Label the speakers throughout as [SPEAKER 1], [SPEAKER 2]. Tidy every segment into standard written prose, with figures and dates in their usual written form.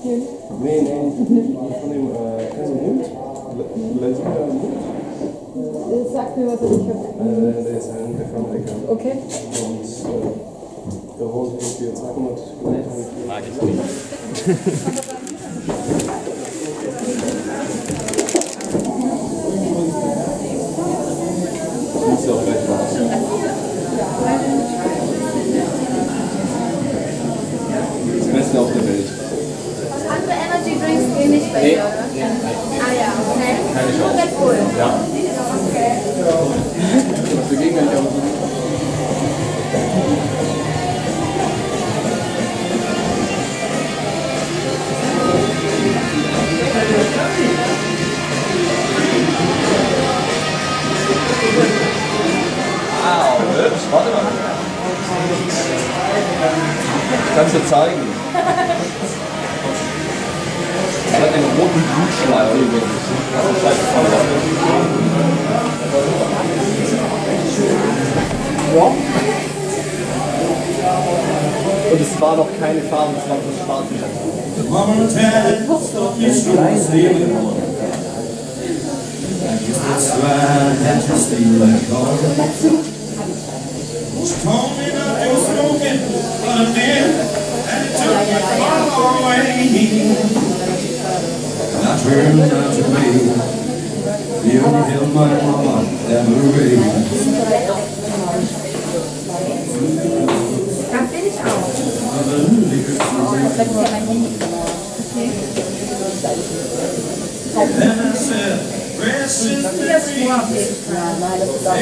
[SPEAKER 1] Nee, von dem, kennst du Hund? Lansika Hund?
[SPEAKER 2] Sag mir was, ich hab...
[SPEAKER 1] Der ist ein Mechaniker.
[SPEAKER 2] Okay.
[SPEAKER 1] Und der holt irgendwie 200 Kilometer.
[SPEAKER 3] Mag ich nicht.
[SPEAKER 1] Das ist auch gleich was. Das Beste auf der Welt.
[SPEAKER 4] Andere Energy Drinks gehen nicht bei dir, oder? Ah ja, okay.
[SPEAKER 1] Keine
[SPEAKER 4] Nur
[SPEAKER 1] Chance.
[SPEAKER 4] Red Bull.
[SPEAKER 1] Ja.
[SPEAKER 4] Okay.
[SPEAKER 1] Was dagegen kann ich auch so. Wow, hübsch, warte mal. Ich kann es dir zeigen. Er hat den roten Blutschleier übrigens. Das ist scheiße
[SPEAKER 5] Ja. Und es war noch keine Farbe, es war nur schwarz.
[SPEAKER 6] Told me not to smoke it, but I did, and it took me far away. I turned out to be the only hill my mama ever raised.
[SPEAKER 4] Dann bin ich auch.
[SPEAKER 6] Then I said, rest is the dream.
[SPEAKER 2] Nein, das ist auch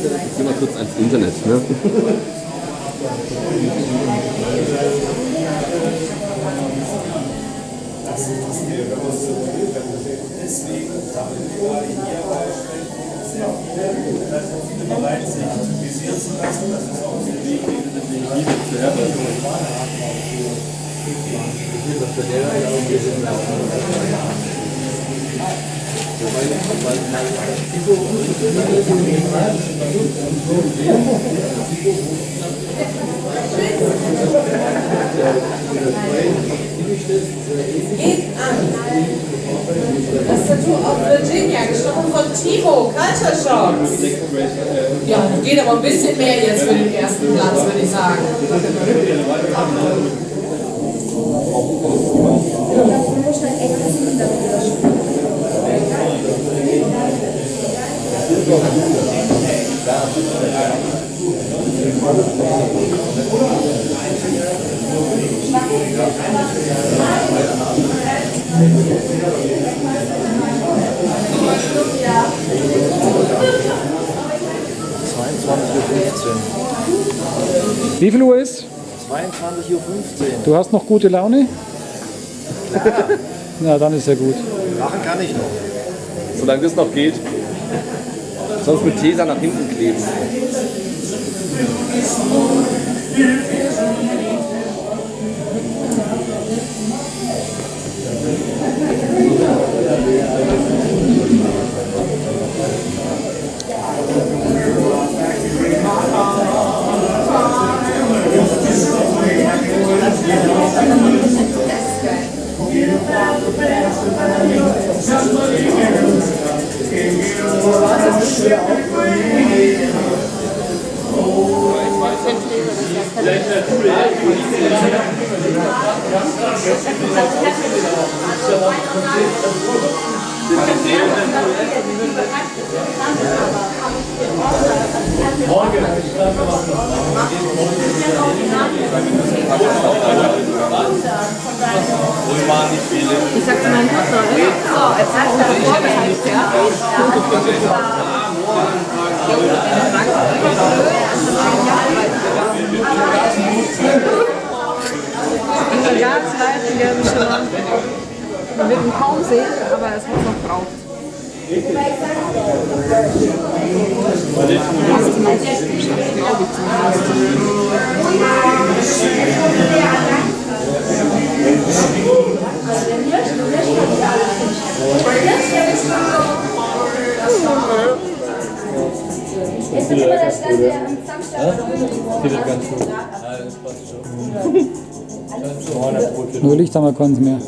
[SPEAKER 3] Ich geh mal kurz ans Internet, ne?
[SPEAKER 6] Bereit, sich typisieren zu lassen, das ist auch sehr wichtig, nämlich Liebe zu
[SPEAKER 7] Geht an. Das Tattoo auf Virginia, gestochen von Timo, Culture Shocks. Ja, geht aber ein bisschen mehr jetzt für den ersten Platz, würde ich sagen.
[SPEAKER 8] Wie viel Uhr ist?
[SPEAKER 5] 22:15 Uhr.
[SPEAKER 8] Du hast noch gute Laune? Na, dann ist ja gut.
[SPEAKER 5] Lachen kann ich noch.
[SPEAKER 3] Solange das noch geht. Sonst mit Tesa nach hinten kleben.
[SPEAKER 2] Ich sag zu meinem Vater, so, jetzt hast du das vorgehalten, ja? Light, den gelben Schimmer. Man wird ihn kaum sehen, aber es hat noch braucht.
[SPEAKER 4] Ist das immer der Stand, der am Samstag
[SPEAKER 8] Nur Licht haben wir keins mehr.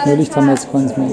[SPEAKER 8] Nur Licht haben wir jetzt keins mehr.